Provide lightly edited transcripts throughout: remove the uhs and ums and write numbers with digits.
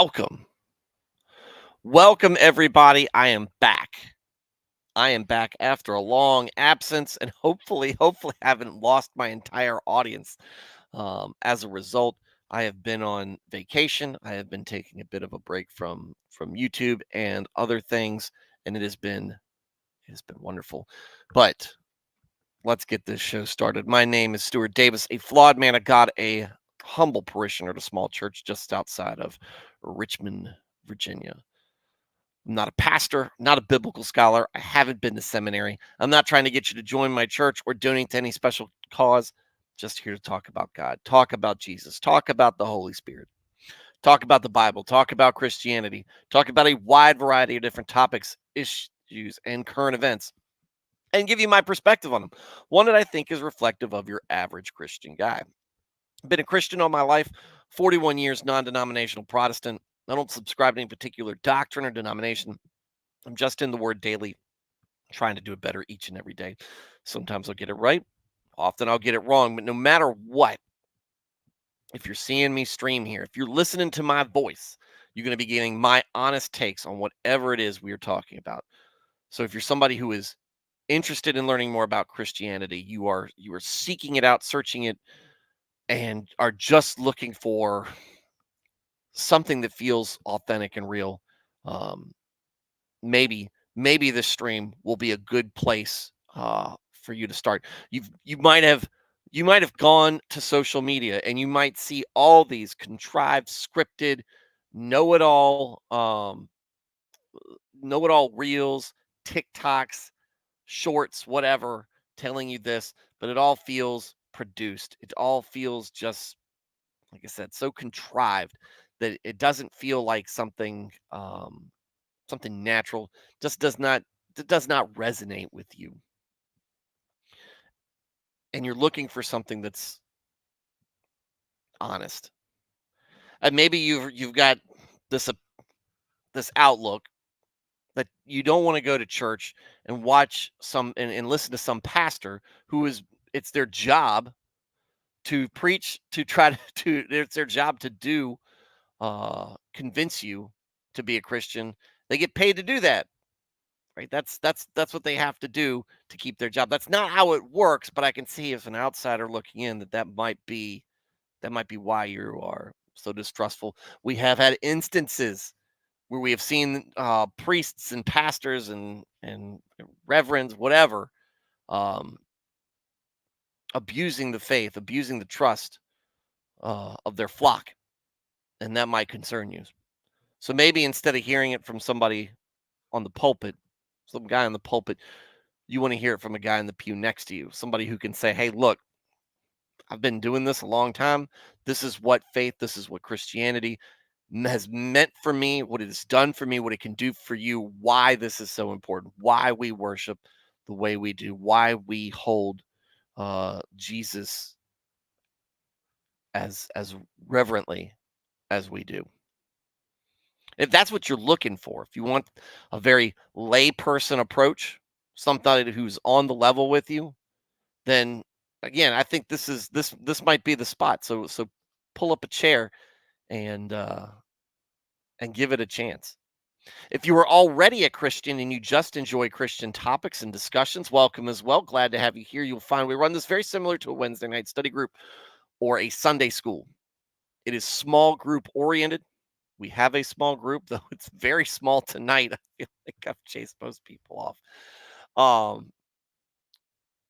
Welcome. Welcome, everybody. I am back. I am back after a long absence and hopefully haven't lost my entire audience. As a result, I have been on vacation. I have been taking a bit of a break from YouTube and other things, and it has been wonderful. But let's get this show started. My name is Stuart Davis, a flawed man of God, a humble parishioner at a small church just outside of Richmond, Virginia. I'm not a pastor, not a biblical scholar. I haven't been to seminary. I'm not trying to get you to join my church or donate to any special cause. Just here to talk about God, talk about Jesus, talk about the Holy Spirit, talk about the Bible, talk about Christianity, talk about a wide variety of different topics, issues, and current events, and give you my perspective on them. One that I think is reflective of your average Christian guy. I've been a Christian all my life, 41 years, non denominational Protestant. I don't subscribe to any particular doctrine or denomination. I'm just in the word daily, trying to do it better each and every day. Sometimes I'll get it right. Often I'll get it wrong. But no matter what, if you're seeing me stream here, if you're listening to my voice, you're going to be getting my honest takes on whatever it is we are talking about. So if you're somebody who is interested in learning more about Christianity, you are seeking it out, searching it, and are just looking for something that feels authentic and real, um, maybe this stream will be a good place for you to start. You might have gone to social media and you might see all these contrived, scripted, know-it-all, know-it-all reels, TikToks, shorts, whatever, telling you this, but it all feels produced. It all feels just, like I said, so contrived that it doesn't feel like something natural. Just does not resonate with you. And you're looking for something that's honest. And maybe you've got this this outlook that you don't want to go to church and watch and listen to some pastor who is it's their job to preach, to try to it's their job to do convince you to be a Christian. They get paid to do that, right? That's what they have to do to keep their job. That's not how it works, but I can see, as an outsider looking in, that might be why you are so distrustful. We have had instances where we have seen priests and pastors and reverends, whatever, um, abusing the faith, abusing the trust of their flock, and that might concern you. So maybe instead of hearing it from somebody on the pulpit, some guy on the pulpit, you want to hear it from a guy in the pew next to you, somebody who can say, "Hey, look, I've been doing this a long time. This is what faith, this is what Christianity has meant for me, what it has done for me, what it can do for you, why this is so important, why we worship the way we do, why we hold Jesus as reverently as we do." If that's what you're looking for, if you want a very layperson approach, somebody who's on the level with you, then again, I think this might be the spot. So pull up a chair and give it a chance. If you are already a Christian and you just enjoy Christian topics and discussions, welcome as well. Glad to have you here. You'll find we run this very similar to a Wednesday night study group or a Sunday school. It is small group oriented. We have a small group, though it's very small tonight. I feel like I've chased most people off. Um,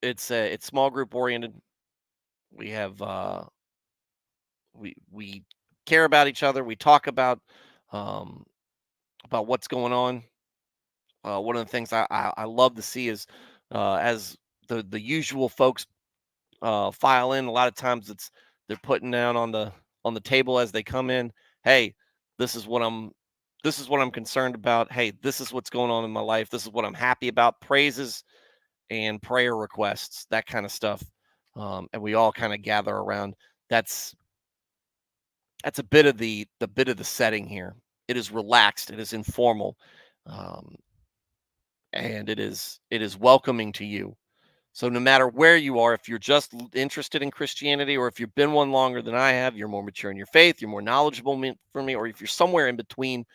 it's small group oriented. We have we care about each other. We talk um, about what's going on. One of the things I love to see is as the usual folks file in. A lot of times they're putting down on the table as they come in. Hey, this is what I'm this is what I'm concerned about. Hey, this is what's going on in my life. This is what I'm happy about. Praises and prayer requests, that kind of stuff. And we all kind of gather around. That's that's a bit of the setting here. It is relaxed. It is informal, um, and it is welcoming to you. So no matter where you are, if you're just interested in Christianity, or if you've been one longer than I have, you're more mature in your faith, you're more knowledgeable from me, or if you're somewhere in between,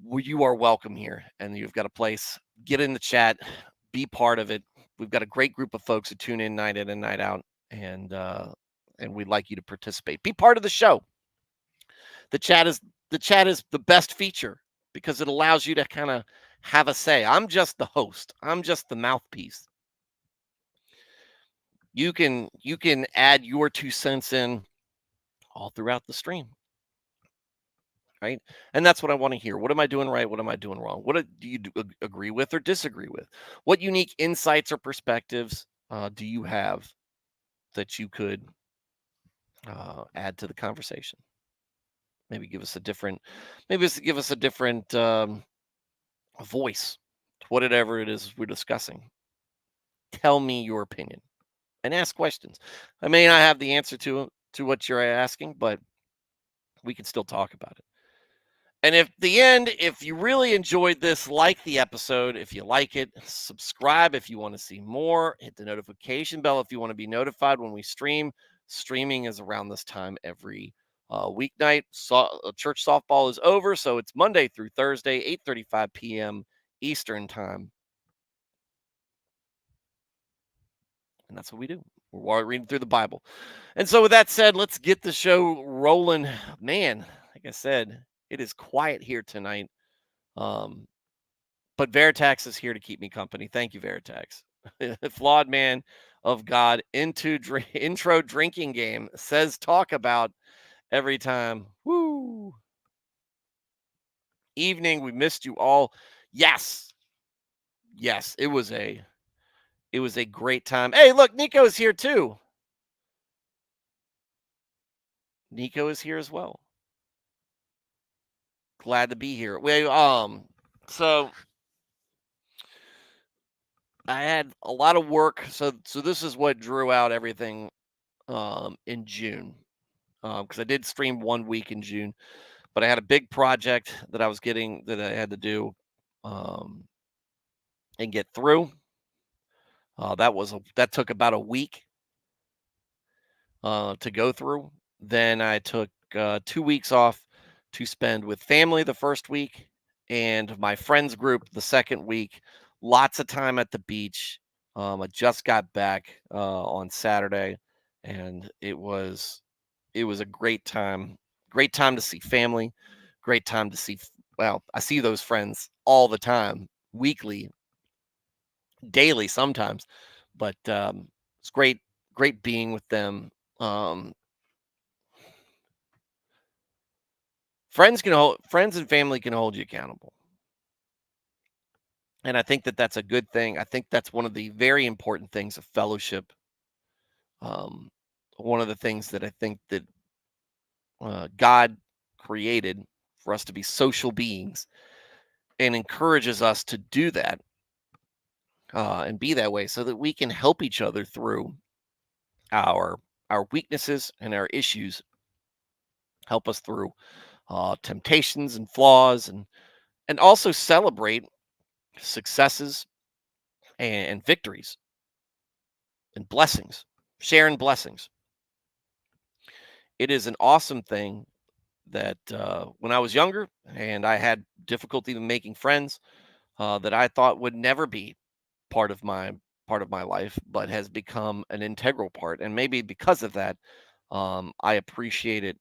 well, you are welcome here, and you've got a place. Get in the chat, be part of it. We've got a great group of folks who tune in night in and night out, and we'd like you to participate. Be part of the show. The chat is the best feature because it allows you to kind of have a say. I'm just the host. I'm just the mouthpiece. You can add your 2 cents in all throughout the stream, right? And that's what I want to hear. What am I doing right? What am I doing wrong? Do you agree with or disagree with? What unique insights or perspectives do you have that you could add to the conversation? Maybe give us a different, give us a different voice to whatever it is we're discussing. Tell me your opinion and ask questions. I may not have the answer to what you're asking, but we can still talk about it. And if you really enjoyed this, like the episode. If you like it, subscribe if you want to see more. Hit the notification bell if you want to be notified when we stream. Streaming is around this time every weeknight. Church softball is over, so it's Monday through Thursday, 8:35 p.m. Eastern time. And that's what we do. We're reading through the Bible. And so with that said, let's get the show rolling. Man, like I said, it is quiet here tonight. But Veritax is here to keep me company. Thank you, Veritax. Flawed man of God intro drinking game says talk about every time. Woo. Evening, we missed you all. Yes. Yes, it was a great time. Hey, look, Nico's here too. Nico is here as well. Glad to be here. So I had a lot of work. So this is what drew out everything in June. Because I did stream 1 week in June, but I had a big project that I had to do and get through. That took about a week to go through. Then I took 2 weeks off to spend with family the first week and my friends group the second week. Lots of time at the beach. I just got back on Saturday, and it was a great time. Great time to see family. Great time to see. Well, I see those friends all the time, weekly, daily, sometimes, but it's great being with them. Um, friends and family can hold you accountable, and I think that that's a good thing. I think that's one of the very important things of fellowship. Um, One of the things that I think that God created for us to be social beings and encourages us to do that and be that way so that we can help each other through our weaknesses and our issues, help us through temptations and flaws, and also celebrate successes and victories and blessings, sharing blessings. It is an awesome thing that when I was younger and I had difficulty making friends that I thought would never be part of my life, but has become an integral part. And maybe because of that, I appreciate it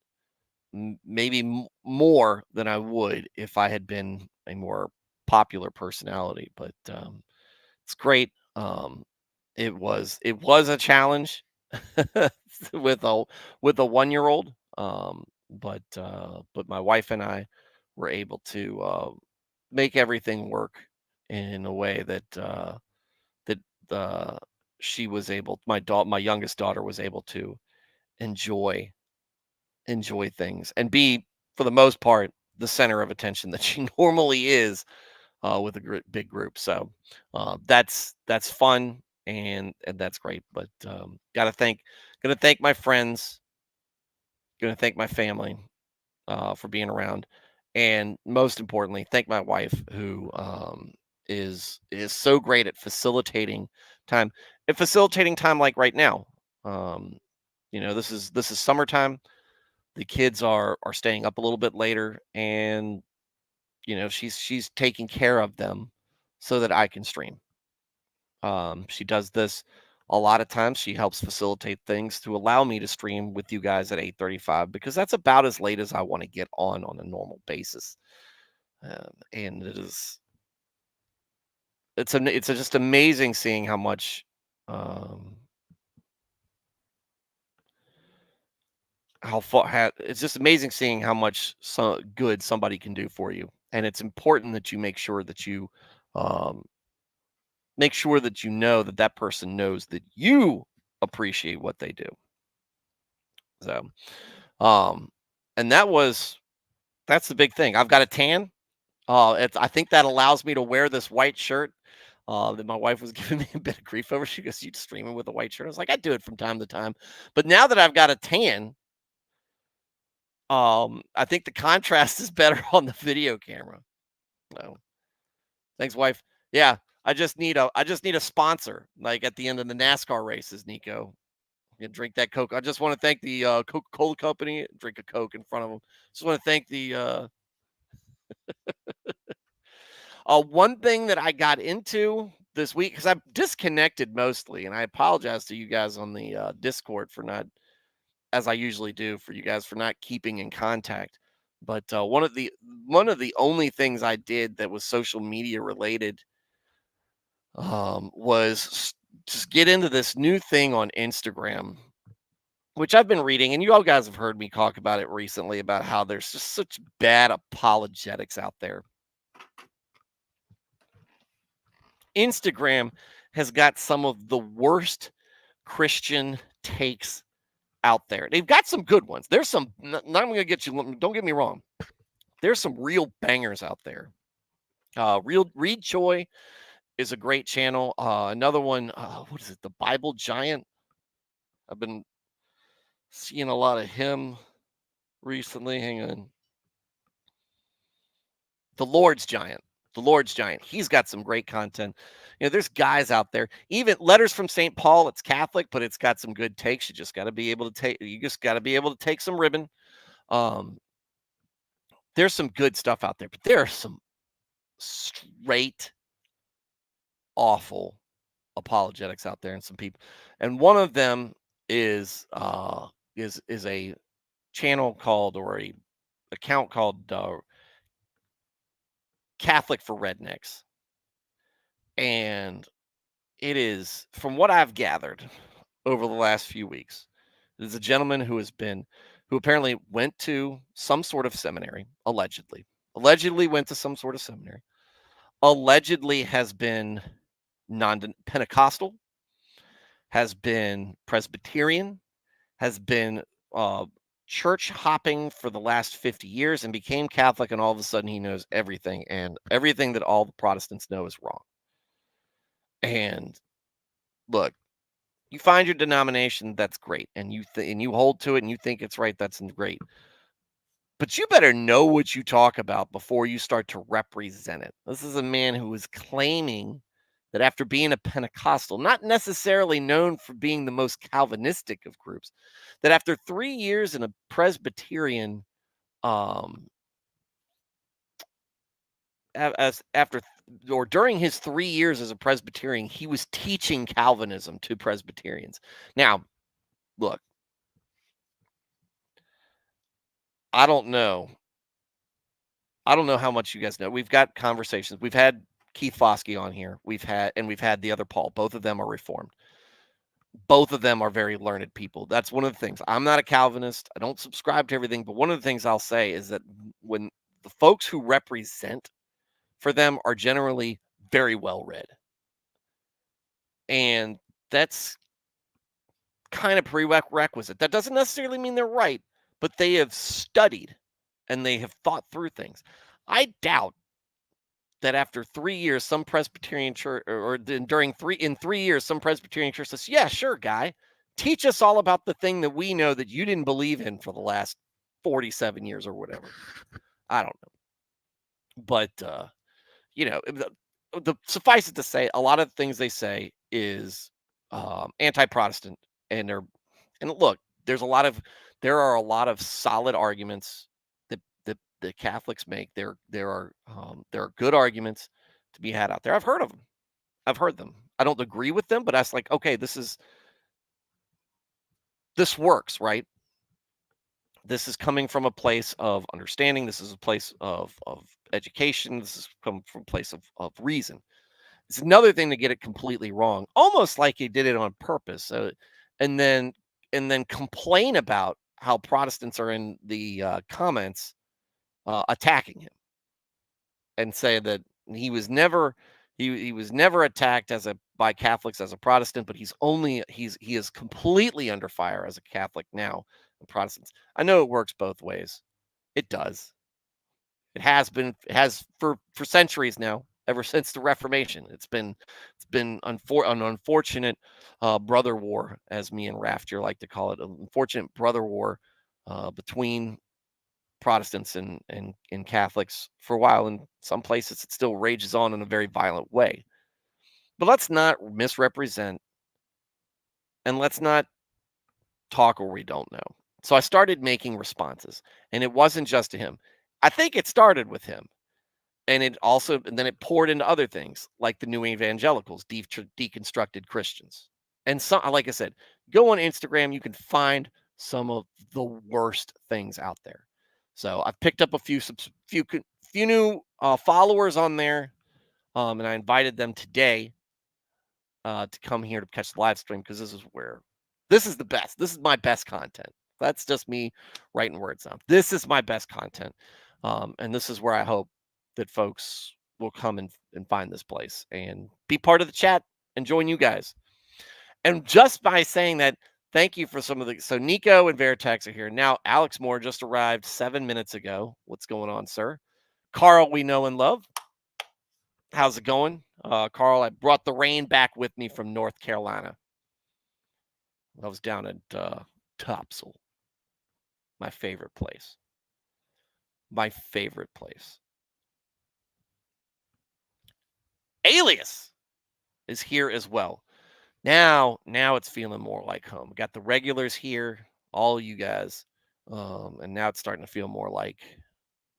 maybe more than I would if I had been a more popular personality. But it's great. It was a challenge with a 1-year old, but my wife and I were able to make everything work in a way that uh, she was able. My youngest daughter was able to enjoy things and be, for the most part, the center of attention that she normally is with a big group. So that's fun and that's great. But gotta thank my friends, gonna thank my family for being around, and most importantly, thank my wife who is so great at time facilitating time like right now. Um, this is summertime. The kids are staying up a little bit later, and she's taking care of them so that I can stream. She does this a lot of times. She helps facilitate things to allow me to stream with you guys at 8:35 because that's about as late as I want to get on a normal basis. And it's just amazing seeing how much um, it's just amazing seeing how much good somebody can do for you. And it's important that you um, make sure that you know that that person knows that you appreciate what they do. So, um, and that's the big thing. I've got a tan. I think that allows me to wear this white shirt. That my wife was giving me a bit of grief over. She goes, "You streaming with a white shirt?" I was like, "I do it from time to time." But now that I've got a tan, I think the contrast is better on the video camera. So, thanks, wife. Yeah, I just need a sponsor, like at the end of the NASCAR races, Nico. You drink that Coke. I just want to thank the Coca-Cola company. Drink a Coke in front of them. Just want to thank the one thing that I got into this week because I'm disconnected mostly, and I apologize to you guys on the Discord for not, as I usually do, for you guys for not keeping in contact. But one of the only things I did that was social media related was just get into this new thing on Instagram, which I've been reading, and you all guys have heard me talk about it recently about how there's just such bad apologetics out there. Instagram has got some of the worst Christian takes out there. They've got some good ones. There's some, not I'm going to get you, don't get me wrong. There's some real bangers out there. Real Reed Choi is a great channel. Another one, what is it? The Bible Giant. I've been seeing a lot of him recently. Hang on. The Lord's Giant. The Lord's Giant. He's got some great content. There's guys out there. Even Letters from St. Paul, it's Catholic, but it's got some good takes. You just got to be able to take some ribbon. Um, there's some good stuff out there, but there are some straight awful apologetics out there and some people. And one of them is a channel called or a account called Catholic for Rednecks. And it is, from what I've gathered over the last few weeks, there's a gentleman who apparently went to some sort of seminary, allegedly went to some sort of seminary, allegedly has been non-Pentecostal, has been Presbyterian, has been uh, church hopping for the last 50 years and became Catholic, and all of a sudden he knows everything, and everything that all the Protestants know is wrong. And look, you find your denomination, that's great, and you hold to it and you think it's right, that's great. But you better know what you talk about before you start to represent it. This is a man who is claiming that after being a Pentecostal, not necessarily known for being the most Calvinistic of groups, that after 3 years in a Presbyterian, um, as after or during his 3 years as a Presbyterian, he was teaching Calvinism to Presbyterians. Now, look, I don't know. I don't know how much you guys know. We've got conversations. We've had Keith Foskey on here. We've had the other Paul. Both of them are Reformed. Both of them are very learned people. That's one of the things. I'm not a Calvinist. I don't subscribe to everything, but one of the things I'll say is that when the folks who represent for them are generally very well read. And that's kind of prerequisite. That doesn't necessarily mean they're right, but they have studied and they have thought through things. I doubt that after 3 years, some Presbyterian church, or in 3 years, some Presbyterian church says, "Yeah, sure, guy, teach us all about the thing that we know that you didn't believe in for the last 47 years or whatever." I don't know, but suffice it to say, a lot of things they say is anti-Protestant, and look, there are a lot of solid arguments that the Catholics make. There are good arguments to be had out there. I've heard of them. I've heard them. I don't agree with them, but that's like, okay, this works, right? This is coming from a place of understanding. This is a place of education. This is come from a place of reason. It's another thing to get it completely wrong, almost like he did it on purpose. And then complain about how Protestants are in the comments attacking him, and say that he was never attacked by Catholics as a Protestant, but he is completely under fire as a Catholic now. Protestants. I know it works both ways. It does. It has for centuries now, ever since the Reformation. It's been an unfortunate brother war, as me and Rafter like to call it, an unfortunate brother war between Protestants and Catholics for a while. In some places, it still rages on in a very violent way. But let's not misrepresent, and let's not talk where we don't know. So I started making responses, and it wasn't just to him. I think it started with him, and then it poured into other things like the new evangelicals, deconstructed Christians, and some. Like I said, go on Instagram, you can find some of the worst things out there. So I've picked up a few new followers on there, and I invited them today to come here to catch the live stream, because this is the best. This is my best content. That's just me writing words down. This is my best content, and this is where I hope that folks will come and find this place and be part of the chat and join you guys. And just by saying that, thank you for some of the. So Nico and Veritex are here now. Alex Moore just arrived 7 minutes ago. What's going on, sir? Carl, we know and love. How's it going? Carl, I brought the rain back with me from North Carolina. I was down at Topsail, my favorite place. My favorite place. Alias is here as well. Now it's feeling more like home. Got the regulars here, all you guys, and now it's starting to feel more like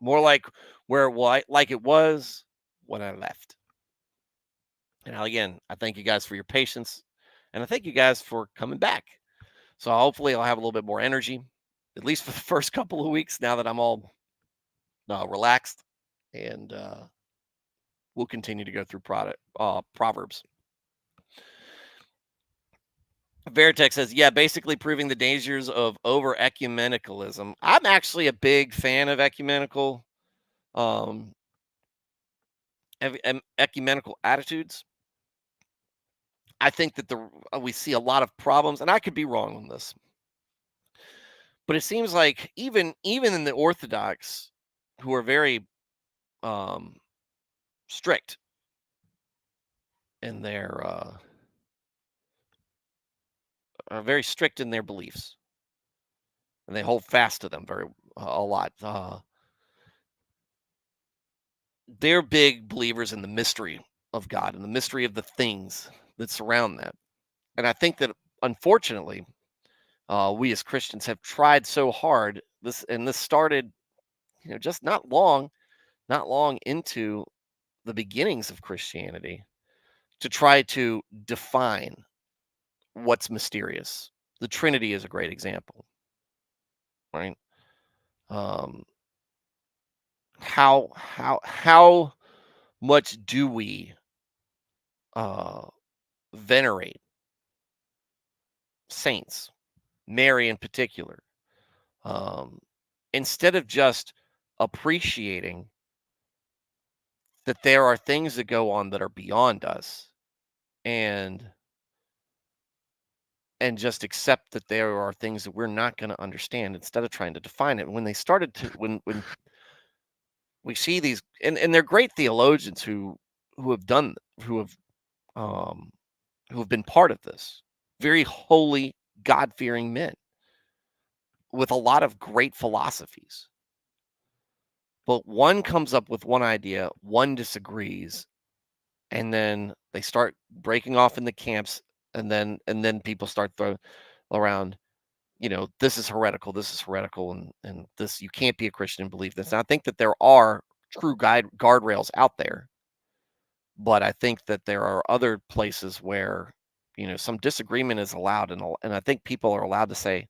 where it was when I left. And again, I thank you guys for your patience, and I thank you guys for coming back. So hopefully I'll have a little bit more energy, at least for the first couple of weeks, now that I'm all relaxed, and we'll continue to go through Proverbs. Veritex says, yeah, basically proving the dangers of over ecumenicalism. I'm actually a big fan of ecumenical attitudes. I think that we see a lot of problems, and I could be wrong on this, but it seems like even in the Orthodox, who are very strict in their are very strict in their beliefs, and they hold fast to them a lot. They're big believers in the mystery of God and the mystery of the things that surround that. And I think that, unfortunately, we as Christians have tried so hard. This started, just not long into the beginnings of Christianity, to try to define what's mysterious. The Trinity is a great example, right? How much do we venerate saints, Mary in particular, instead of just appreciating that there are things that go on that are beyond us, and just accept that there are things that we're not going to understand, instead of trying to define it. When they started to, when we see these, and they're great theologians who have been part of this, very holy, God-fearing men with a lot of great philosophies. But one comes up with one idea, one disagrees, and then they start breaking off in the camps, and then people start throwing around, this is heretical, and this, you can't be a Christian and believe this. And I think that there are true guardrails out there, but I think that there are other places where, some disagreement is allowed, and I think people are allowed to say,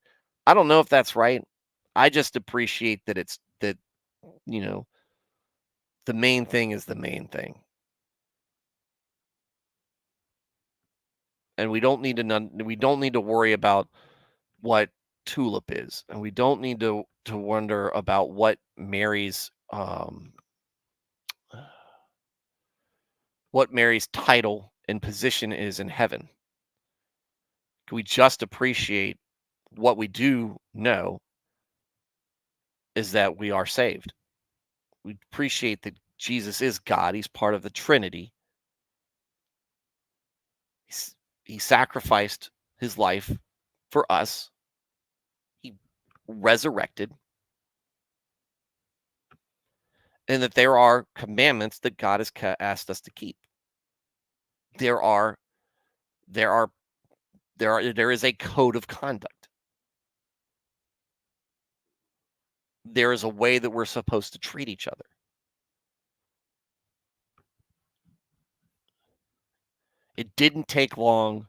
I don't know if that's right. I just appreciate that it's that, you know, the main thing is the main thing. And we don't need to worry about what tulip is, and we don't need to wonder about what Mary's title and position is in heaven. Can we just appreciate what we do know is that we are saved? We appreciate that Jesus is God. He's part of the Trinity. He sacrificed his life for us. He resurrected, and that there are commandments that God has asked us to keep. There are there are there is a code of conduct. There is a way that we're supposed to treat each other. It didn't take long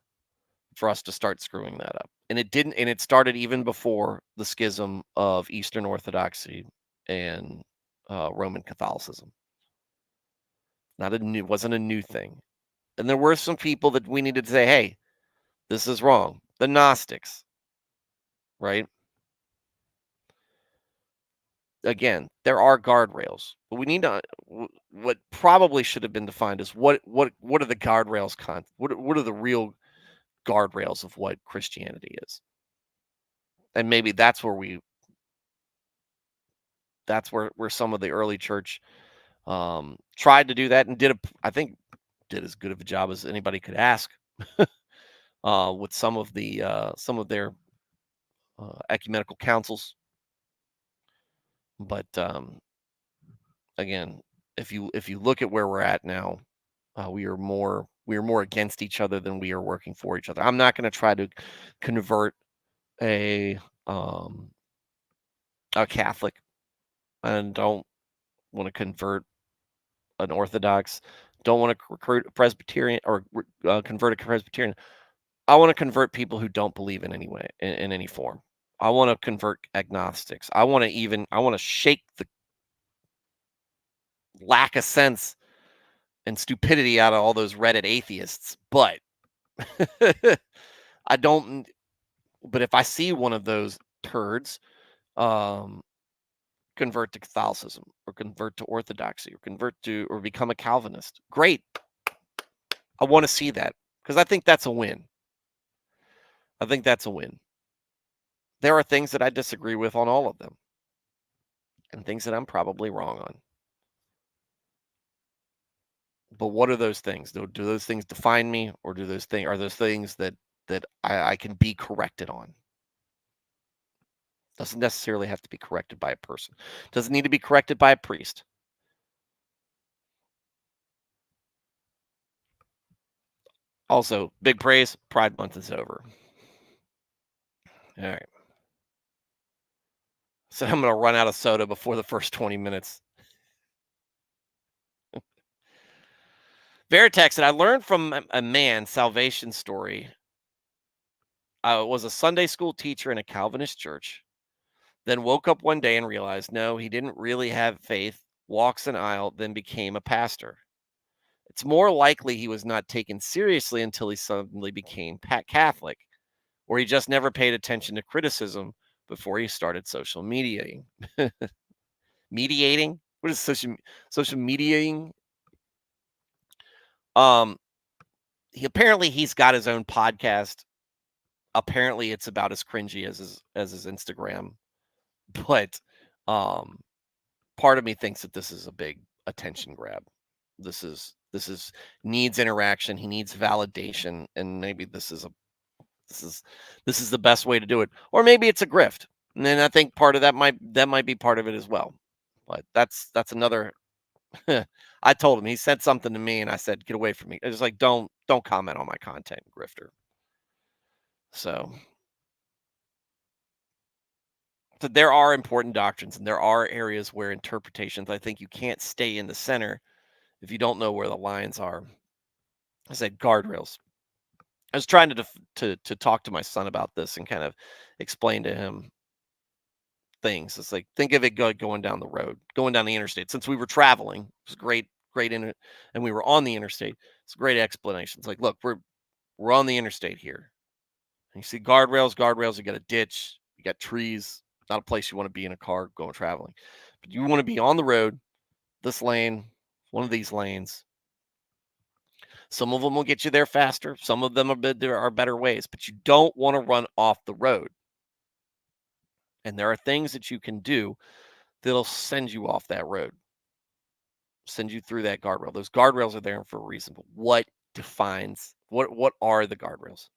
for us to start screwing that up. And it started even before the schism of Eastern Orthodoxy and Roman Catholicism. It wasn't a new thing. And there were some people that we needed to say, hey, this is wrong. The Gnostics, right? Again, there are guardrails, but we need to. What probably should have been defined is what are the guardrails? What are the real guardrails of what Christianity is? And maybe that's where some of the early church tried to do that and I think did as good of a job as anybody could ask with some of their ecumenical councils. But again, if you look at where we're at now, we are more against each other than we are working for each other. I'm not going to try to convert a um, a Catholic, and don't want to convert an Orthodox. Don't want to recruit a Presbyterian or convert a Presbyterian. I want to convert people who don't believe in any way, in any form. I want to convert agnostics. I want to shake the lack of sense and stupidity out of all those Reddit atheists. But I don't. But if I see one of those turds um, convert to Catholicism or convert to Orthodoxy or become a Calvinist, great. I want to see that because I think that's a win. I think that's a win. There are things that I disagree with on all of them, and things that I'm probably wrong on. But what are those things? Do those things define me, or are those things that I can be corrected on? Doesn't necessarily have to be corrected by a person. Doesn't need to be corrected by a priest. Also, big praise. Pride Month is over. All right. So I'm going to run out of soda before the first 20 minutes. Veritex said, I learned from a man salvation story. I was a Sunday school teacher in a Calvinist church, then woke up one day and realized, no, he didn't really have faith, walks an aisle, then became a pastor. It's more likely he was not taken seriously until he suddenly became Catholic, or he just never paid attention to criticism before he started social mediating. Mediating? What is social mediating? Um, he's got his own podcast. Apparently, it's about as cringy as his Instagram, but um, part of me thinks that this is a big attention grab. This is needs interaction. He needs validation, and maybe this is this is the best way to do it, or maybe it's a grift. And then I think part of that might be part of it as well. But that's another I told him he said something to me, and I said, "Get away from me." It was like, don't comment on my content, grifter." So, so there are important doctrines, and there are areas where interpretations. I think you can't stay in the center if you don't know where the lines are. I said guardrails. I was trying to to talk to my son about this and kind of explain to him things. It's like think of it going down the road, going down the interstate. Since we were traveling, it was great in it, and we were on the interstate. It's a great explanation. It's like, look, we're on the interstate here. And you see guardrails. You got a ditch. You got trees. Not a place you want to be in a car going traveling, but you want to be on the road. This lane, one of these lanes. Some of them will get you there faster. Some of them there are better ways, but you don't want to run off the road. And there are things that you can do that'll send you off that road, send you through that guardrail. Those guardrails are there for a reason. But what are the guardrails?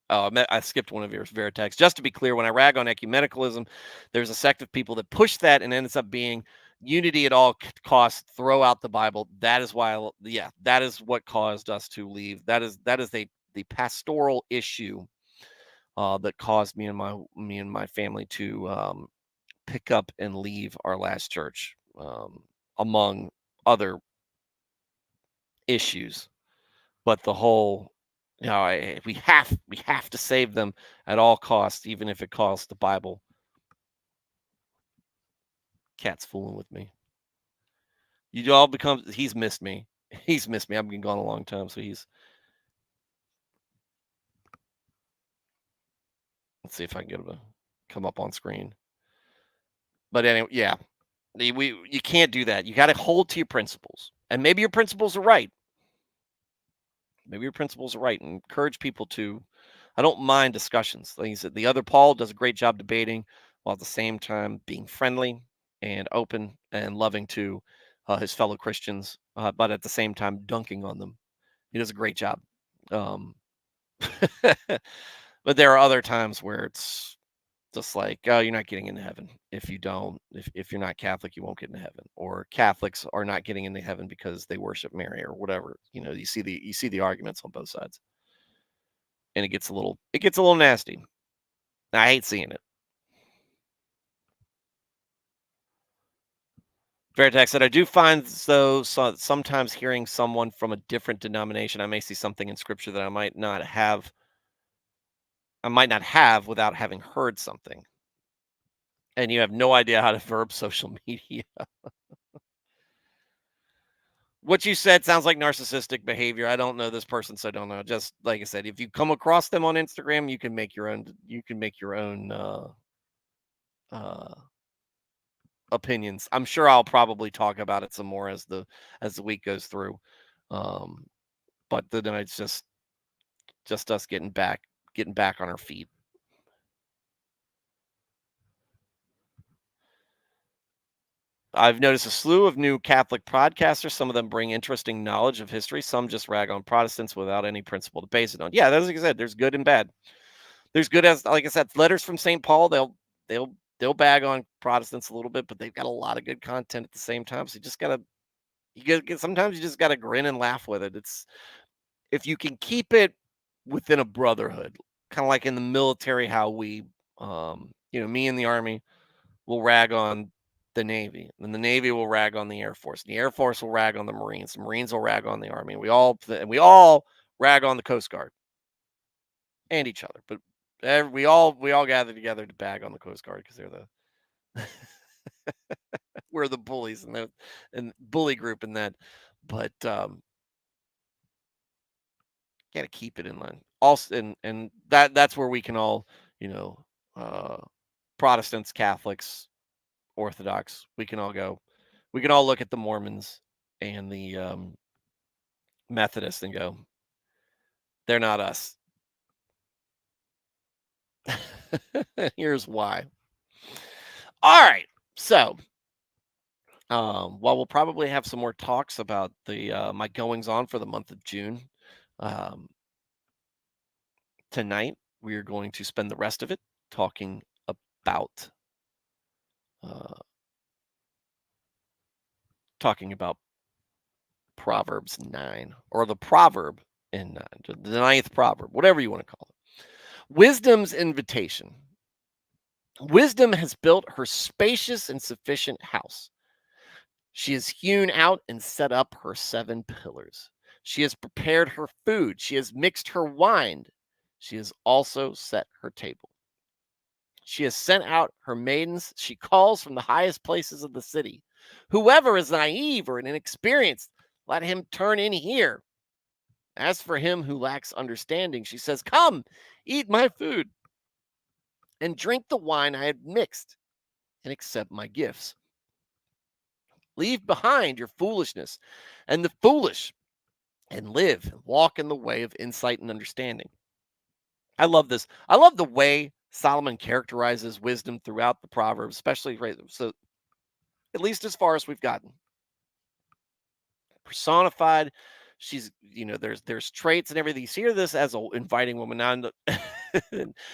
Oh, I skipped one of yours, Veritex. Just to be clear, when I rag on ecumenicalism, there's a sect of people that push that and ends up being unity at all costs. Throw out the Bible. That is why, yeah, that is what caused us to leave. That is the pastoral issue that caused me and my family to pick up and leave our last church, among other issues. But the whole, we have to save them at all costs, even if it costs the Bible. Cat's fooling with me. You all become. He's missed me. He's missed me. I've been gone a long time, so he's. Let's see if I can get him to come up on screen. But anyway, yeah, you can't do that. You got to hold to your principles, and maybe your principles are right. Maybe your principles are right, and encourage people to. I don't mind discussions. Like you said, the other Paul does a great job debating, while at the same time being friendly and open and loving to his fellow Christians, but at the same time dunking on them. He does a great job. Um, but there are other times where it's just like, oh, you're not getting into heaven if you don't. If you're not Catholic, you won't get into heaven. Or Catholics are not getting into heaven because they worship Mary or whatever. You see the arguments on both sides, and it gets a little nasty. I hate seeing it. Veritex said, I do find sometimes hearing someone from a different denomination, I may see something in scripture that I might not have without having heard something. And you have no idea how to verb social media. What you said sounds like narcissistic behavior. I don't know this person, so I don't know. Just like I said, if you come across them on Instagram, you can make your own. You can make your own uh, opinions. I'm sure I'll probably talk about it some more as the week goes through. Um, but then it's just us getting back on our feet. I've noticed a slew of new Catholic podcasters. Some of them bring interesting knowledge of history. Some just rag on Protestants without any principle to base it on. Yeah, that's like I said. There's good and bad. There's good as like I said, letters from St. Paul. They'll bag on Protestants a little bit, but they've got a lot of good content at the same time. So sometimes you just gotta grin and laugh with it. It's if you can keep it within a brotherhood, kind of like in the military, how me in the Army will rag on the Navy, and the Navy will rag on the Air Force, and the Air Force will rag on the Marines. The Marines will rag on the Army. And we all rag on the Coast Guard and each other. But we all gather together to bag on the Coast Guard because we're the bullies and bully group in that. But got to keep it in line. Also, and that's where we can all, you know, uh, Protestants, Catholics, Orthodox, we can all go. We can all look at the Mormons and the Methodists and go, they're not us. Here's why. All right. So, while we'll probably have some more talks about the my goings on for the month of June, um, tonight we are going to spend the rest of it talking about uh, talking about Proverbs 9, or the proverb in 9, the ninth proverb, whatever you want to call it. Wisdom's invitation. Wisdom has built her spacious and sufficient house. She has hewn out and set up her 7 pillars. She has prepared her food. She has mixed her wine. She has also set her table. She has sent out her maidens. She calls from the highest places of the city. Whoever is naive or inexperienced, let him turn in here. As for him who lacks understanding, she says, come, eat my food and drink the wine I have mixed and accept my gifts. Leave behind your foolishness and the foolish and live and walk in the way of insight and understanding. I love this. I love the way Solomon characterizes wisdom throughout the Proverbs, especially right. So, at least as far as we've gotten, personified. She's, there's traits and everything. You see her this as a inviting woman. Now,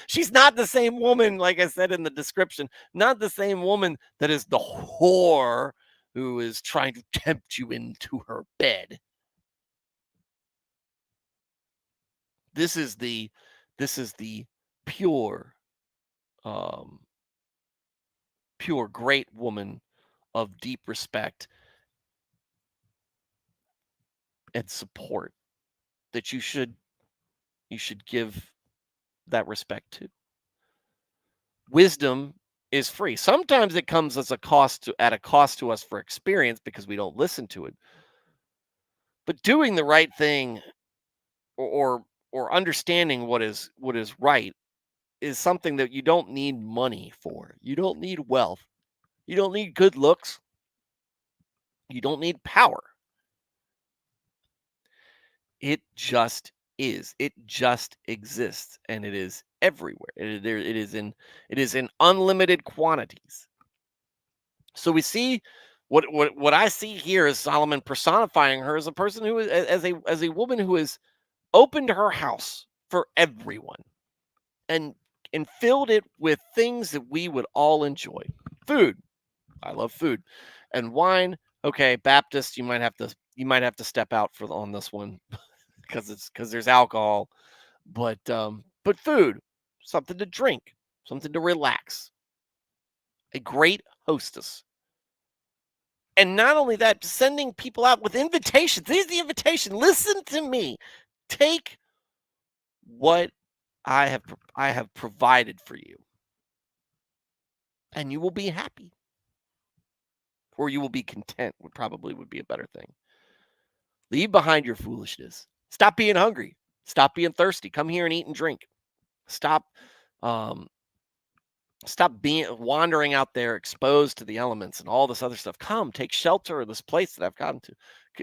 she's not the same woman, like I said in the description, not the same woman that is the whore who is trying to tempt you into her bed. This is the pure, um, pure great woman of deep respect and support that you should give that respect to. Wisdom is free. Sometimes it comes as at a cost to us for experience because we don't listen to it. But doing the right thing, or understanding what is right, is something that you don't need money for. You don't need wealth. You don't need good looks. You don't need power. It just is. It just exists, and it is everywhere. It is in unlimited quantities. So we see what I see here is Solomon personifying her as a person who is, as a woman who has opened her house for everyone, and filled it with things that we would all enjoy. Food. I love food. And wine. Okay, Baptist, you might have to step out on this one because there's alcohol, but food, something to drink, something to relax. A great hostess. And not only that, sending people out with invitations. Here's the invitation. Listen to me. Take what I have provided for you, and you will be happy, or you will be content. Would be a better thing. Leave behind your foolishness. Stop being hungry. Stop being thirsty. Come here and eat and drink. Stop um, Stop being wandering out there exposed to the elements and all this other stuff. Come, take shelter of this place that I've gotten to,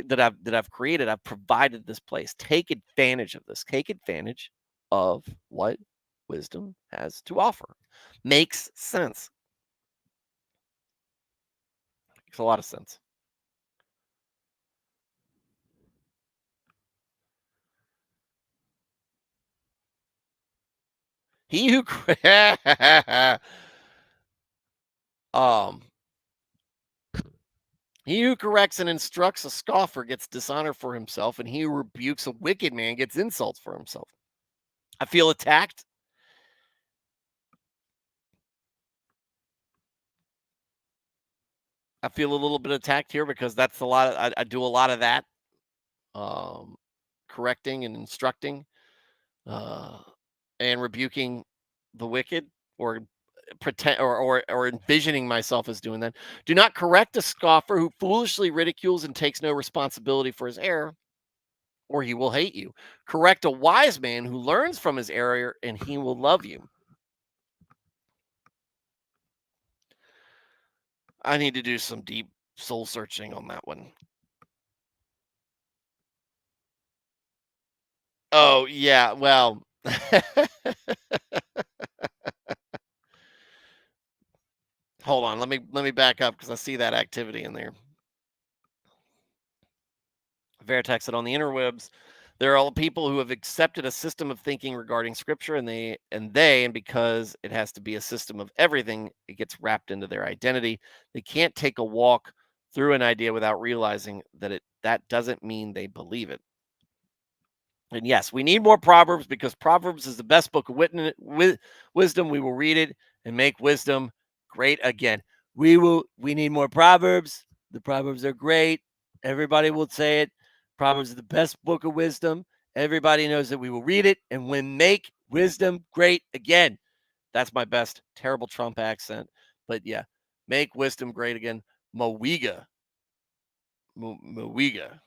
that I've created. I've provided this place. Take advantage of this. Take advantage of what wisdom has to offer. Makes sense. Makes a lot of sense. He who um he who corrects and instructs a scoffer gets dishonor for himself, and he who rebukes a wicked man gets insults for himself. I feel attacked. I feel a little bit attacked here because that's a lot. I do a lot of that, um, correcting and instructing, uh, and rebuking the wicked, or pretend, or envisioning myself as doing that. Do not correct a scoffer who foolishly ridicules and takes no responsibility for his error, or he will hate you. Correct a wise man who learns from his error, and he will love you. I need to do some deep soul searching on that one. Oh yeah, well. Hold on, let me back up because I see that activity in there. Veritex it on the interwebs. There are people who have accepted a system of thinking regarding scripture, and because it has to be a system of everything, it gets wrapped into their identity. They can't take a walk through an idea without realizing that doesn't mean they believe it. And yes, we need more Proverbs because Proverbs is the best book of wisdom. We will read it and make wisdom great again. We need more Proverbs. The Proverbs are great. Everybody will say it. Proverbs is the best book of wisdom. Everybody knows that we will read it and when make wisdom great again. That's my best terrible Trump accent. But yeah, make wisdom great again. Mowiga. Mowiga.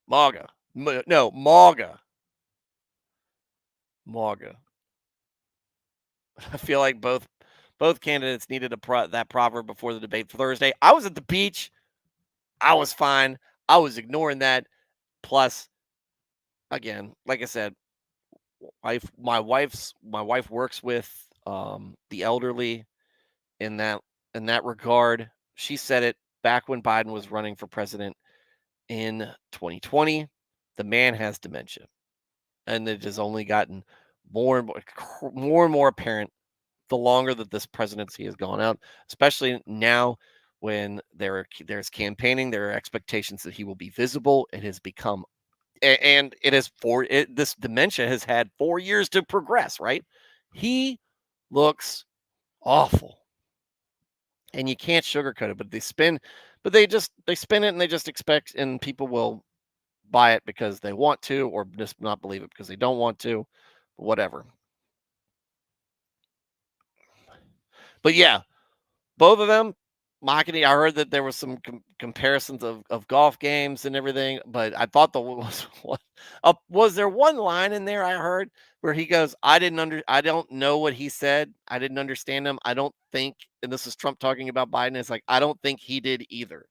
Maga. No, Maga. Maga. I feel like both candidates needed that proverb before the debate for Thursday. I was at the beach. I was fine. I was ignoring that. Plus, again, like I said, my wife works with the elderly in that regard. She said it back when Biden was running for president in 2020. The man has dementia, and it has only gotten more and more apparent the longer that this presidency has gone out, especially now when there's campaigning, there are expectations that he will be visible. It has become, and it is this dementia has had 4 years to progress. Right, he looks awful, and you can't sugarcoat it. But they spin it, and they just expect, and people will buy it because they want to, or just not believe it because they don't want to. Whatever. But yeah, both of them, Makini, I heard that there was some comparisons of golf games and everything, but I thought was there one line in there I heard where he goes, I don't know what he said. I didn't understand him. I don't think, and this is Trump talking about Biden. It's like, I don't think he did either.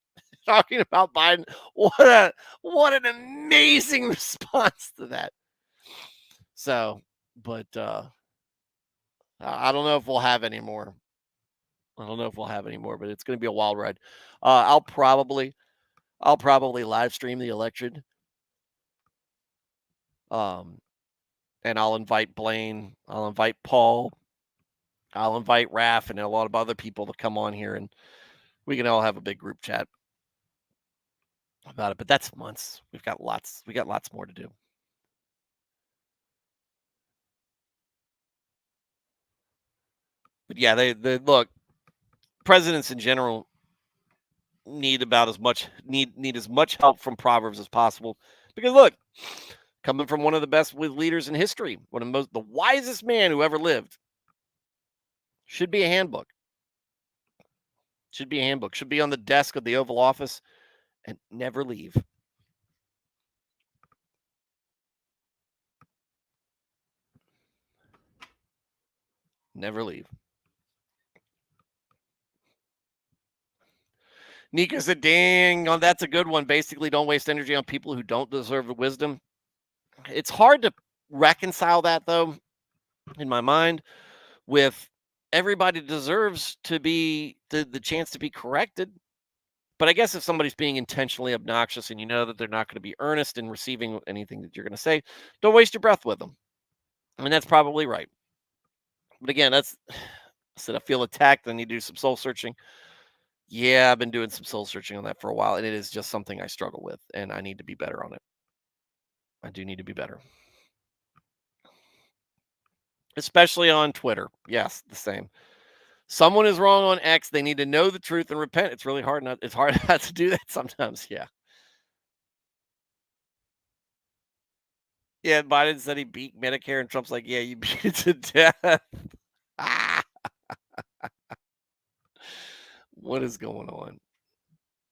Talking about Biden. What an amazing response to that. So, but I don't know if we'll have any more. I don't know if we'll have any more, but it's going to be a wild ride. I'll probably live stream the election. Um, and I'll invite Blaine. I'll invite Paul. I'll invite Raph and a lot of other people to come on here, and we can all have a big group chat about it. But that's months. We got lots more to do. But yeah, they look. Presidents in general need as much help from Proverbs as possible, because look, coming from one of the best leaders in history, one of the wisest man who ever lived, should be a handbook. Should be a handbook. Should be on the desk of the Oval Office and never leave. Never leave. Nika said, dang, oh, that's a good one. Basically, don't waste energy on people who don't deserve the wisdom. It's hard to reconcile that, though, in my mind, with everybody deserves to be the chance to be corrected. But I guess if somebody's being intentionally obnoxious and you know that they're not going to be earnest in receiving anything that you're going to say, don't waste your breath with them. I mean, that's probably right. But again, I said I feel attacked. I need to do some soul searching. Yeah, I've been doing some soul searching on that for a while, and it is just something I struggle with, and I need to be better on it. I do need to be better. Especially on Twitter. Yes, the same. Someone is wrong on X. They need to know the truth and repent. It's really hard it's hard not to do that sometimes. Yeah. Yeah, Biden said he beat Medicare, and Trump's like, yeah, you beat it to death. What is going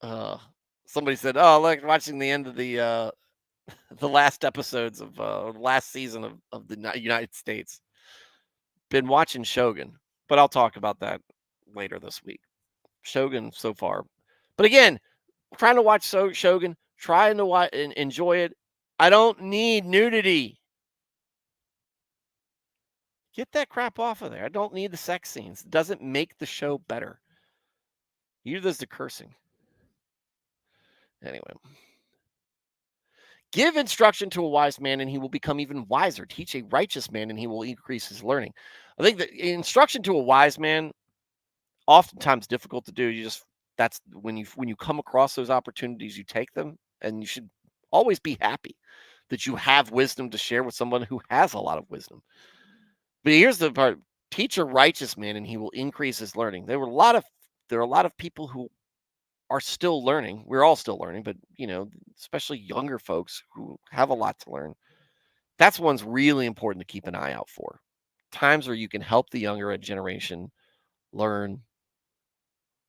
on? Somebody said, oh, like watching the end of the last episodes of last season of the United States. Been watching Shogun, but I'll talk about that later this week. Shogun so far. But again, trying to watch Shogun, trying to watch and enjoy it. I don't need nudity. Get that crap off of there. I don't need the sex scenes. It doesn't make the show better. Neither does the cursing. Anyway. Give instruction to a wise man, and he will become even wiser. Teach a righteous man, and he will increase his learning. I think that instruction to a wise man, oftentimes difficult to do. You just that's when you come across those opportunities, you take them, and you should always be happy that you have wisdom to share with someone who has a lot of wisdom. But here's the part: teach a righteous man, and he will increase his learning. There are a lot of people who are still learning. We're all still learning, but especially younger folks who have a lot to learn. That's one's really important to keep an eye out for. Times where you can help the younger generation learn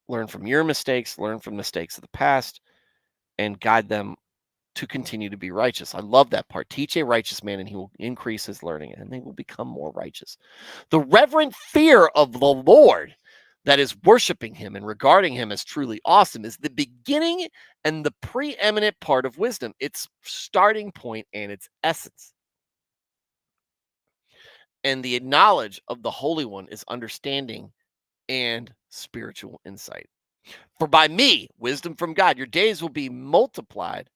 learn from your mistakes, learn from mistakes of the past, and guide them to continue to be righteous. I love that part. Teach a righteous man, and he will increase his learning, and they will become more righteous. The reverent fear of the Lord, that is worshiping him and regarding him as truly awesome, is the beginning and the preeminent part of wisdom, its starting point and its essence. And the knowledge of the Holy One is understanding and spiritual insight. For by me, wisdom from God, your days will be multiplied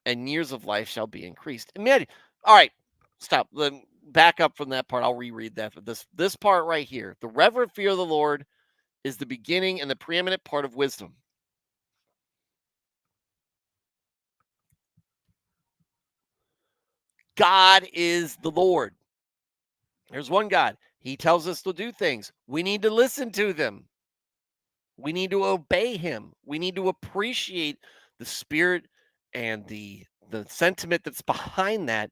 and years of life shall be increased. Imagine. All right, stop. Back up from that part. I'll reread that. But this part right here, the reverent fear of the Lord is the beginning and the preeminent part of wisdom. God is the Lord. There's one God. He tells us to do things. We need to listen to them. We need to obey him. We need to appreciate the spirit and the sentiment that's behind that.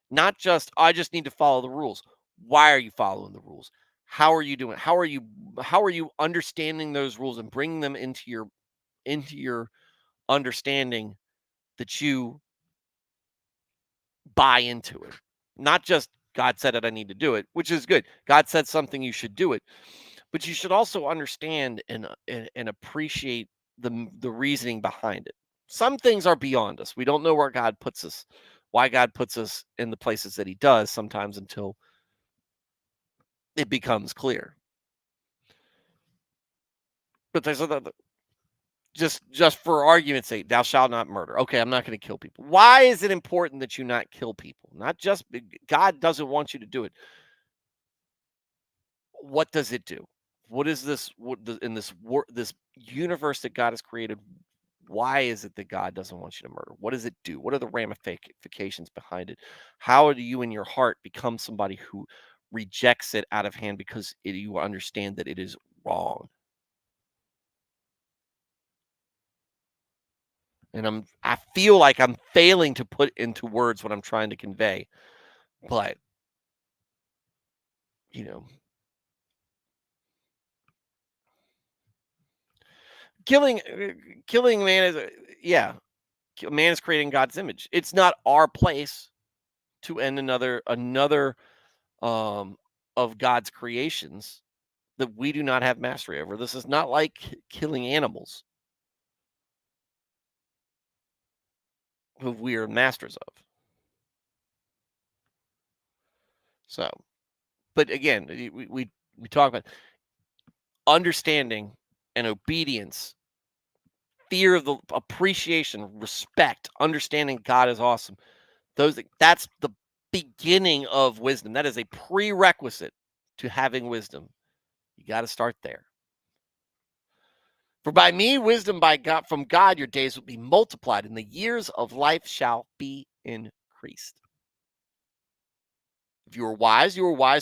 Not just, I just need to follow the rules. Why are you following the rules? How are you doing? How are you understanding those rules and bringing them into your understanding that you buy into it? Not just God said it, I need to do it, which is good. God said something, you should do it. But you should also understand and appreciate the reasoning behind it. Some things are beyond us. We don't know where God puts us, why God puts us in the places that he does sometimes until it becomes clear. But there's another, just for argument's sake, thou shalt not murder. Okay, I'm not going to kill people. Why is it important that you not kill people? Not just God doesn't want you to do it. What does it do? What is this? In this universe that God has created? Why is it that God doesn't want you to murder? What does it do? What are the ramifications behind it? How do you in your heart become somebody who rejects it out of hand because you understand that it is wrong? And I feel like I'm failing to put into words what I'm trying to convey. But, you know, killing killing man is yeah, man is creating God's image. It's not our place to end another um of God's creations that we do not have mastery over. This is not like killing animals who we are masters of. So, but again, we talk about understanding and obedience, fear of the appreciation, respect, understanding God is awesome. That's the beginning of wisdom. That is a prerequisite to having wisdom. You got to start there. For by me, wisdom by God from God, your days will be multiplied, and the years of life shall be increased. If you are wise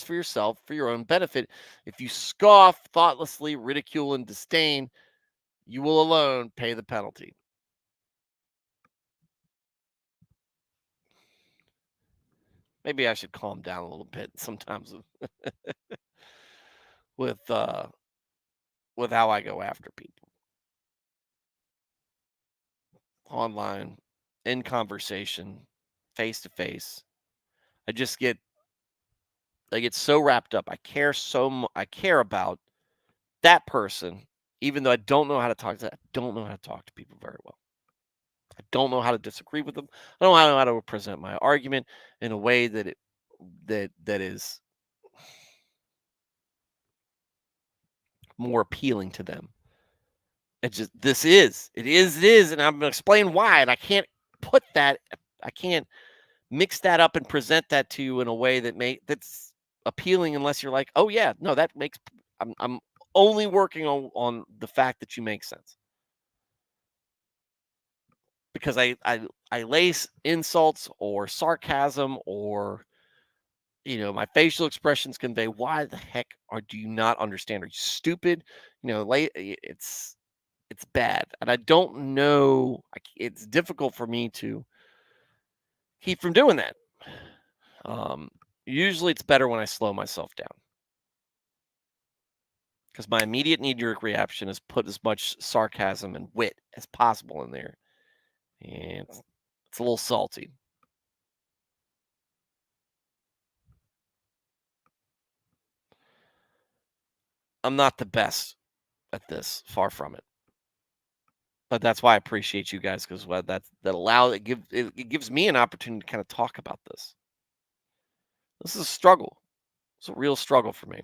for yourself, for your own benefit. If you scoff, thoughtlessly, ridicule, and disdain, you will alone pay the penalty. Maybe I should calm down a little bit sometimes with uh with how I go after people online, in conversation, face to face. I just get so wrapped up. I care about that person, even though I don't know how to talk to I don't know how to talk to people very well. I don't know how to disagree with them. I don't know how to present my argument in a way that is more appealing to them. It is, and I'm gonna explain why, and I can't put that I can't mix that up and present that to you in a way that's appealing unless you're like, oh yeah, no, that makes I'm only working on the fact that you make sense. Because I lace insults or sarcasm or my facial expressions convey why the heck do you not understand? Are you stupid? It's bad, and I don't know. It's difficult for me to keep from doing that. Um, Usually, it's better when I slow myself down because my immediate knee-jerk reaction is put as much sarcasm and wit as possible in there, and it's a little salty. I'm not the best at this, far from it. But that's why I appreciate you guys because it gives me an opportunity to kind of talk about this. This is a struggle. It's a real struggle for me.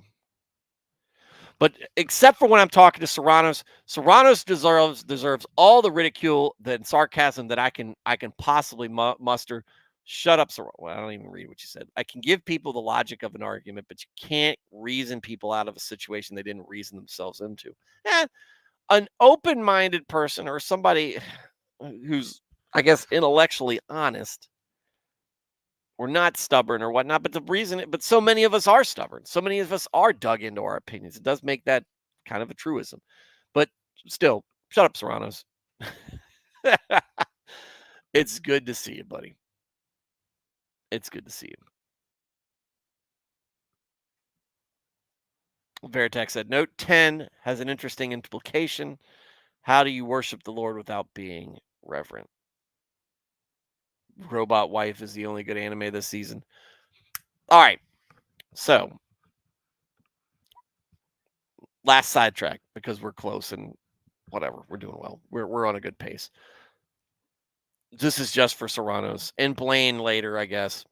But except for when I'm talking to Serranos, Serranos deserves all the ridicule and sarcasm that I can possibly muster. Shut up, Serrano. Well, I don't even read what you said. I can give people the logic of an argument, but you can't reason people out of a situation they didn't reason themselves into. Eh, an open-minded person or somebody who's, I guess, intellectually honest or not stubborn or whatnot. But so many of us are stubborn. So many of us are dug into our opinions. It does make that kind of a truism. But still, shut up, Serranos. It's good to see you, buddy. It's good to see you. Veritex said, Note 10 has an interesting implication. How do you worship the Lord without being reverent? Robot Wife is the only good anime this season. All right. So, last sidetrack because we're close and whatever. We're doing well. We're on a good pace. This is just for Serranos and Blaine later, I guess.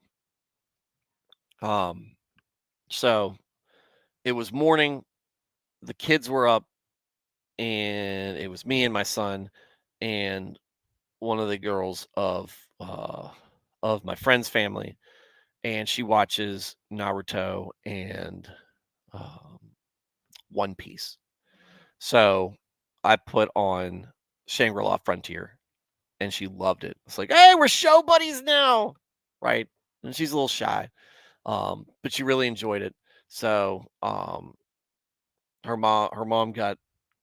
So it was morning. The kids were up, and it was me and my son and one of the girls of my friend's family, and she watches Naruto and um, One Piece. So I put on Shangri-La Frontier, and she loved it. It's like, hey, we're show buddies now, right? And she's a little shy, but she really enjoyed it. So her mom got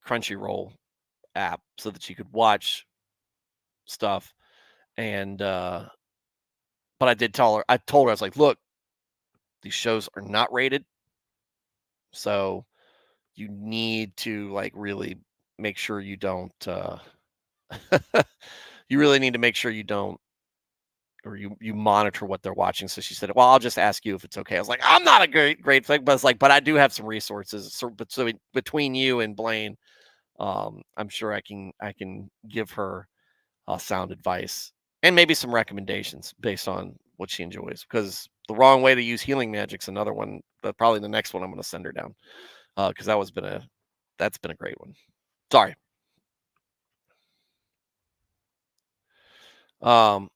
Crunchyroll app so that she could watch stuff, and but I told her I was like, look, these shows are not rated, so you need to like really make sure you don't. You really need to make sure you don't or you monitor what they're watching. So she said, "Well, I'll just ask you if it's okay." I was like, "I'm not a great thing," but it's like, but I do have some resources. So between you and Blaine, I'm sure I can give her sound advice and maybe some recommendations based on what she enjoys. Because the wrong way to use healing magic's another one. But probably the next one I'm going to send her down because that's been a great one. Sorry. Um,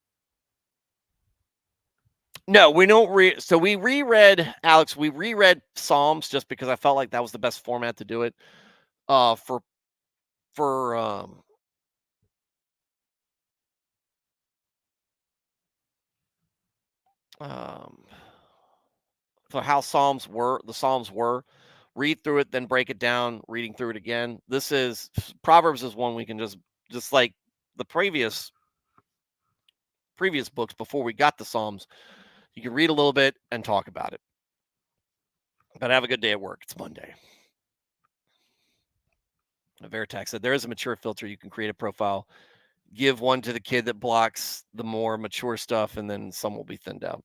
No, we don't so we reread Alex, we reread Psalms just because I felt like that was the best format to do it. Uh for for um for how the Psalms were. Read through it, then break it down, reading through it again. This is Proverbs is one we can just like the previous books before we got the Psalms. You can read a little bit and talk about it. But have a good day at work. It's Monday. Veritax said there is a mature filter. You can create a profile, give one to the kid that blocks the more mature stuff, and then some will be thinned out.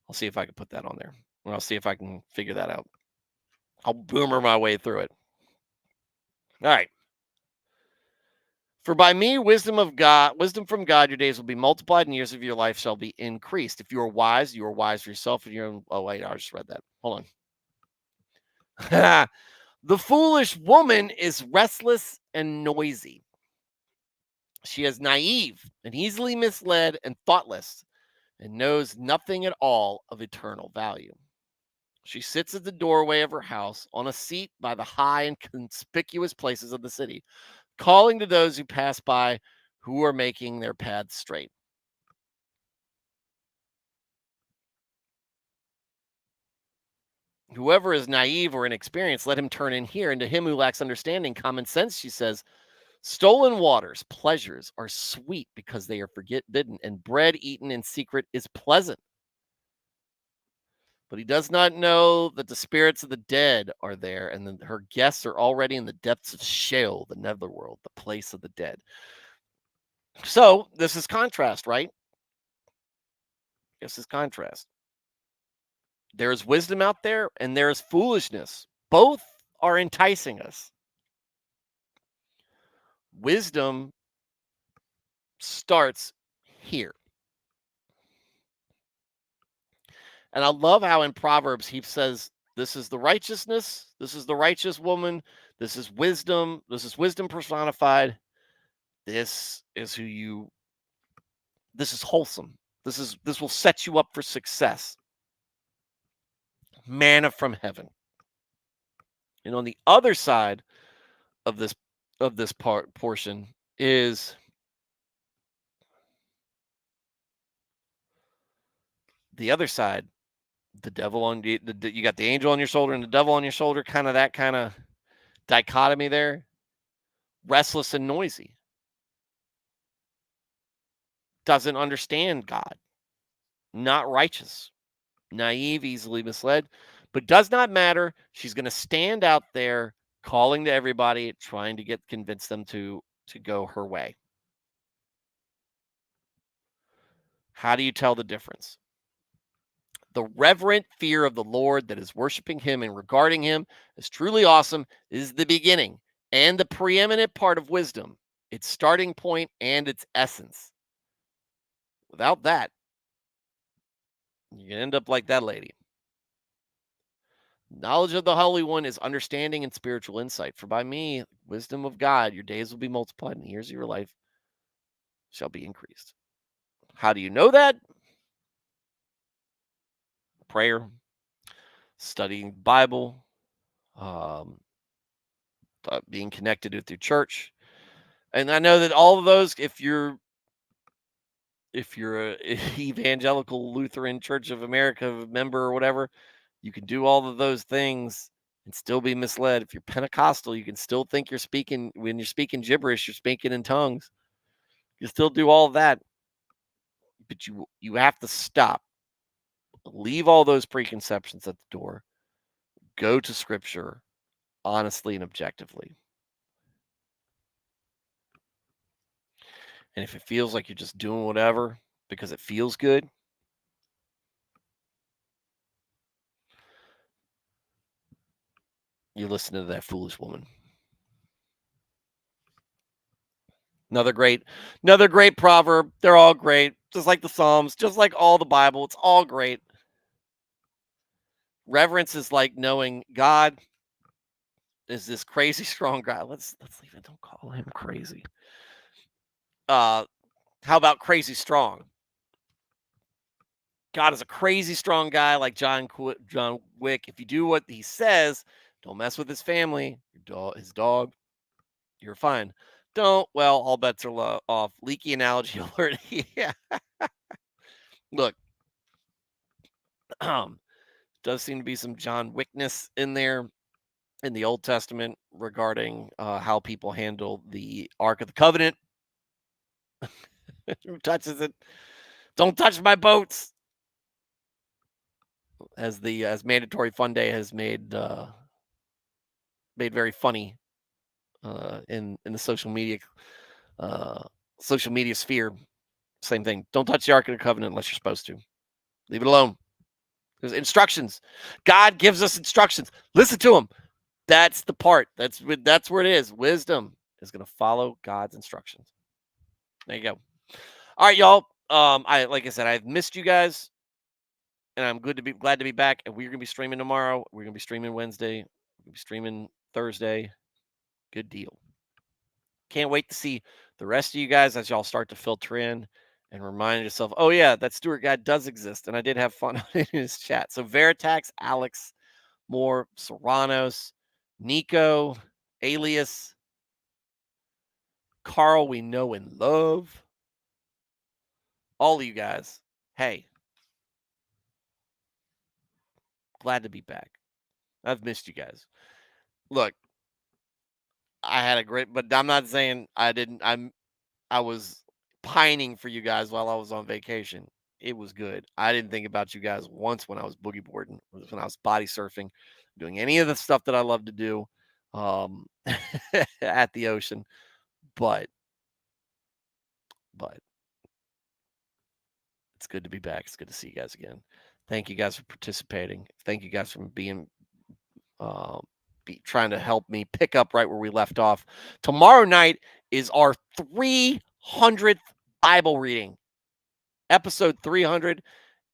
I'll see if I can put that on there. Or I'll see if I can figure that out. I'll boomer my way through it. All right. For by me, wisdom from God, your days will be multiplied, and years of your life shall be increased. If you are wise for yourself and your own. Oh, wait, I just read that. Hold on. The foolish woman is restless and noisy. She is naive and easily misled and thoughtless and knows nothing at all of eternal value. She sits at the doorway of her house on a seat by the high and conspicuous places of the city, calling to those who pass by who are making their paths straight. Whoever is naive or inexperienced, let him turn in here. And to him who lacks understanding, common sense, she says, stolen waters, pleasures are sweet because they are forbidden, and bread eaten in secret is pleasant. But he does not know that the spirits of the dead are there, and that her guests are already in the depths of Sheol, the netherworld, the place of the dead. So this is contrast, right? This is contrast. There is wisdom out there, and there is foolishness. Both are enticing us. Wisdom starts here. And I love how in Proverbs he says, this is the righteousness, this is the righteous woman, this is wisdom personified. This is who you this is wholesome. This will set you up for success. Manna from heaven. And on the other side of this portion is the other side. The devil on you got the angel on your shoulder and the devil on your shoulder, that kind of dichotomy there. Restless and noisy. Doesn't understand God. Not righteous. Naive, easily misled, but does not matter. She's going to stand out there calling to everybody, trying to convince them to go her way. How do you tell the difference? The reverent fear of the Lord that is worshiping him and regarding him as truly awesome is the beginning and the preeminent part of wisdom, its starting point and its essence. Without that, you end up like that lady. Knowledge of the Holy One is understanding and spiritual insight. For by me, wisdom of God, your days will be multiplied and the years of your life shall be increased. How do you know that? Prayer, studying the Bible, um, being connected with your church. And I know that all of those, if you're a evangelical Lutheran Church of America member or whatever, you can do all of those things and still be misled. If you're Pentecostal, you can still think you're speaking when you're speaking gibberish, you're speaking in tongues. You still do all of that, but you have to stop. Leave all those preconceptions at the door. Go to Scripture honestly and objectively. And if it feels like you're just doing whatever because it feels good, you listen to that foolish woman. Another great proverb. They're all great, just like the Psalms, just like all the Bible. It's all great. Reverence is like knowing God is this crazy strong guy. Let's leave it. Don't call him crazy. How about crazy strong? God is a crazy strong guy like John Wick. If you do what he says, don't mess with his family, his dog, you're fine. Don't, well, all bets are off. Leaky analogy alert. Yeah. Look, does seem to be some John Wickness in there in the Old Testament regarding how people handle the Ark of the Covenant. Who touches it? Don't touch my boats. As Mandatory Fun Day has made very funny in the social media sphere. Same thing. Don't touch the Ark of the Covenant unless you're supposed to. Leave it alone. There's instructions. God gives us instructions. Listen to them. That's the part. That's where it is. Wisdom is going to follow God's instructions. There you go. All right, y'all. Like I said, I've missed you guys, and I'm glad to be back. And we're gonna be streaming tomorrow. We're gonna be streaming Wednesday. We're gonna be streaming Thursday. Good deal. Can't wait to see The rest of you guys, as y'all start to filter in and remind yourself, oh yeah, that Stewart guy does exist, and I did have fun in his chat. So Veritax, Alex, Moore, Serranos, Nico, Alias, Carl, we know and love. All of you guys. Hey, glad to be back. I've missed you guys. Look, I had a great, but I'm not saying I didn't. I was pining for you guys while I was on vacation. It was good. I didn't think about you guys once when I was boogie boarding, when I was body surfing, doing any of the stuff that I love to do um, at the ocean. But but it's good to be back. It's good to see you guys again. Thank you guys for participating. Thank you guys for being uh, trying to help me pick up right where we left off. Tomorrow night is our 300th Bible reading, episode 300,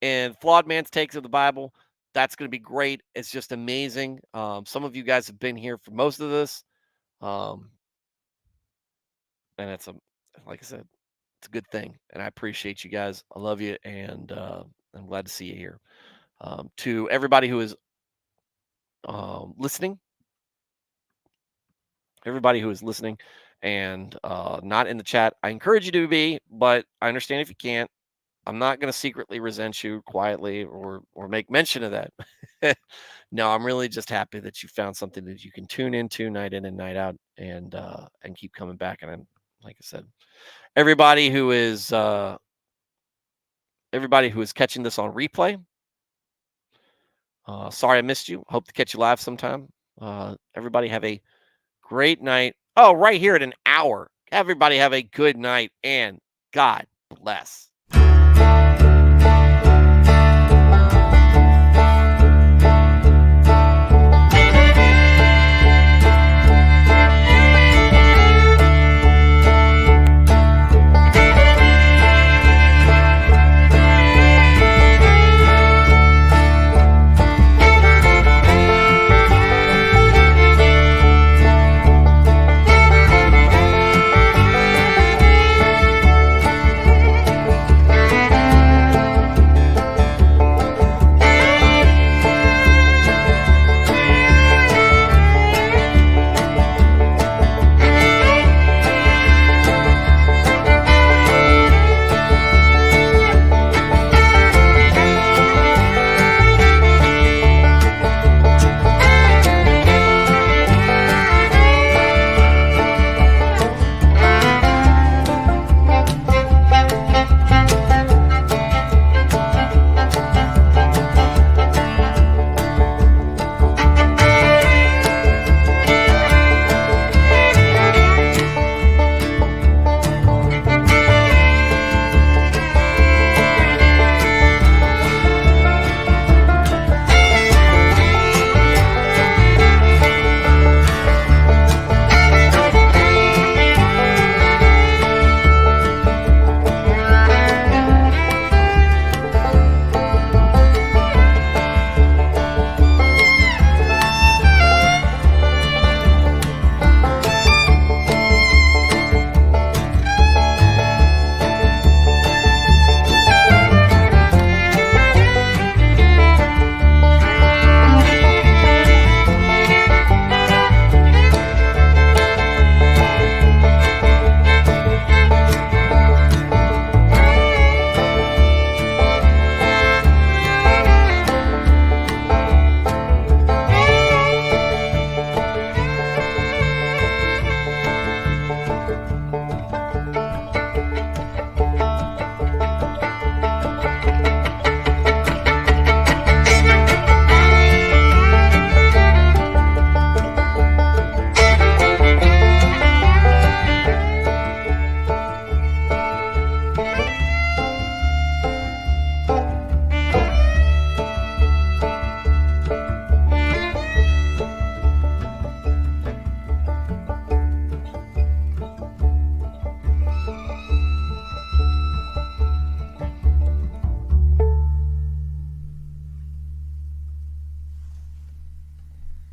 and Flawed Man's Takes of the Bible. That's going to be great. It's just amazing. Some of you guys have been here for most of this, um, and it's like I said, it's a good thing, and I appreciate you guys. I love you, and I'm glad to see you here. To everybody who is listening, and not in the chat, I encourage you to be, but I understand if you can't. I'm not going to secretly resent you quietly or make mention of that. No, I'm really just happy that you found something that you can tune into night in and night out, and keep coming back. And I'm, like I said, everybody who is catching this on replay. Sorry I missed you. Hope to catch you live sometime. Everybody have a great night. Oh, right here at an hour. Everybody have a good night and God bless.